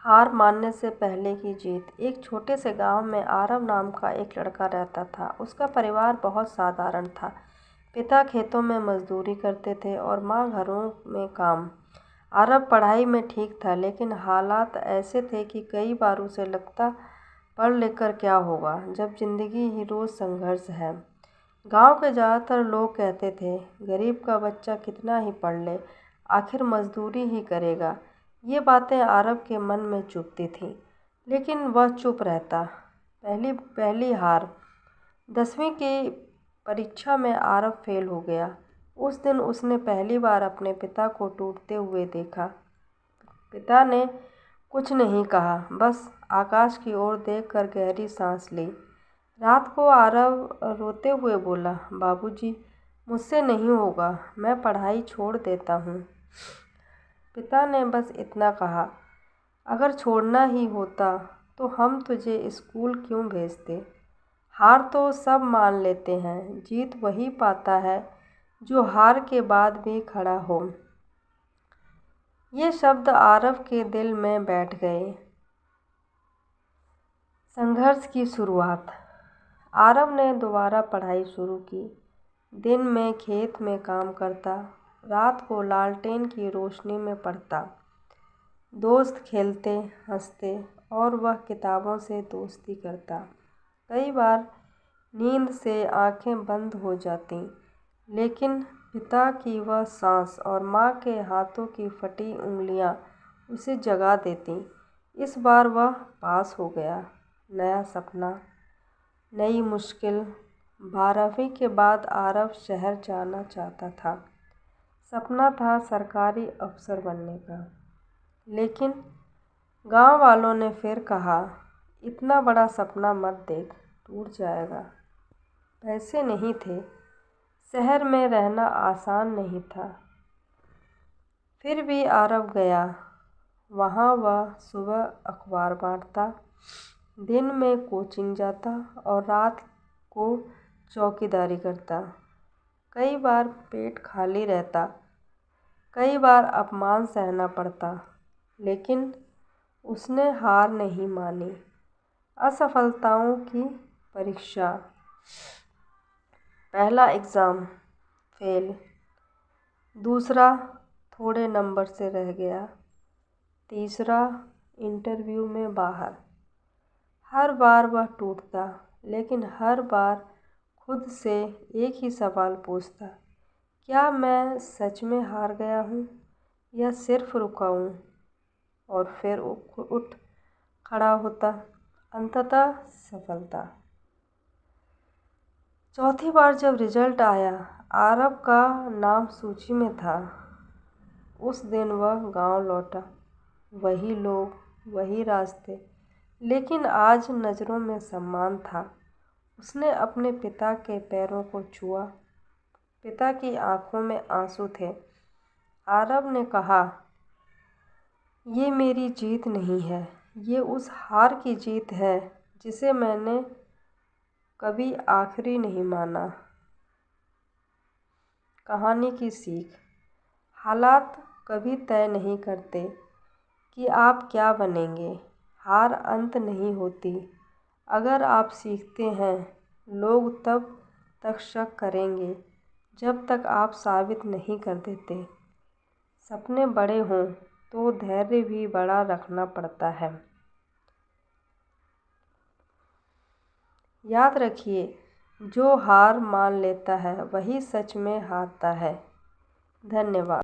हार मानने से पहले की जीत। एक छोटे से गांव में आरव नाम का एक लड़का रहता था। उसका परिवार बहुत साधारण था। पिता खेतों में मजदूरी करते थे और माँ घरों में काम। आरव पढ़ाई में ठीक था, लेकिन हालात ऐसे थे कि कई बार उसे लगता, पढ़ लिख कर क्या होगा, जब जिंदगी ही रोज संघर्ष है। गांव के ज़्यादातर लोग कहते थे, गरीब का बच्चा कितना ही पढ़ ले, आखिर मजदूरी ही करेगा। ये बातें आरव के मन में चुभती थीं, लेकिन वह चुप रहता। पहली पहली हार। 10वीं की परीक्षा में आरव फेल हो गया। उस दिन उसने पहली बार अपने पिता को टूटते हुए देखा। पिता ने कुछ नहीं कहा, बस आकाश की ओर देखकर गहरी सांस ली। रात को आरव रोते हुए बोला, बाबूजी, मुझसे नहीं होगा, मैं पढ़ाई छोड़ देता हूँ। पिता ने बस इतना कहा, अगर छोड़ना ही होता तो हम तुझे स्कूल क्यों भेजते। हार तो सब मान लेते हैं, जीत वही पाता है जो हार के बाद भी खड़ा हो। ये शब्द आरव के दिल में बैठ गए। संघर्ष की शुरुआत। आरव ने दोबारा पढ़ाई शुरू की। दिन में खेत में काम करता, रात को लालटेन की रोशनी में पढ़ता। दोस्त खेलते, हंसते और वह किताबों से दोस्ती करता। कई बार नींद से आंखें बंद हो जातीं, लेकिन पिता की वह सांस और माँ के हाथों की फटी उंगलियाँ उसे जगा देतीं। इस बार वह पास हो गया। नया सपना, नई मुश्किल। 12वीं के बाद आरव शहर जाना चाहता था। सपना था सरकारी अफसर बनने का, लेकिन गांव वालों ने फिर कहा, इतना बड़ा सपना मत देख, टूट जाएगा। पैसे नहीं थे, शहर में रहना आसान नहीं था। फिर भी आरव गया। वहाँ वह सुबह अखबार बांटता, दिन में कोचिंग जाता और रात को चौकीदारी करता। कई बार पेट खाली रहता, कई बार अपमान सहना पड़ता, लेकिन उसने हार नहीं मानी। असफलताओं की परीक्षा। पहला एग्ज़ाम फेल, दूसरा थोड़े नंबर से रह गया, तीसरा इंटरव्यू में बाहर। हर बार वह टूटता, लेकिन हर बार खुद से एक ही सवाल पूछता, क्या मैं सच में हार गया हूँ या सिर्फ रुका हूँ। और फिर उठ खड़ा होता। अंततः सफलता। चौथी बार जब रिजल्ट आया, आरव का नाम सूची में था। उस दिन वह गांव लौटा। वही लोग, वही रास्ते, लेकिन आज नज़रों में सम्मान था। उसने अपने पिता के पैरों को छुआ। पिता की आंखों में आंसू थे। आरव ने कहा, ये मेरी जीत नहीं है, ये उस हार की जीत है जिसे मैंने कभी आखिरी नहीं माना। कहानी की सीख। हालात कभी तय नहीं करते कि आप क्या बनेंगे। हार अंत नहीं होती। अगर आप सीखते हैं, लोग तब तक शक करेंगे जब तक आप साबित नहीं कर देते। सपने बड़े हों तो धैर्य भी बड़ा रखना पड़ता है। याद रखिए, जो हार मान लेता है वही सच में हारता है। धन्यवाद।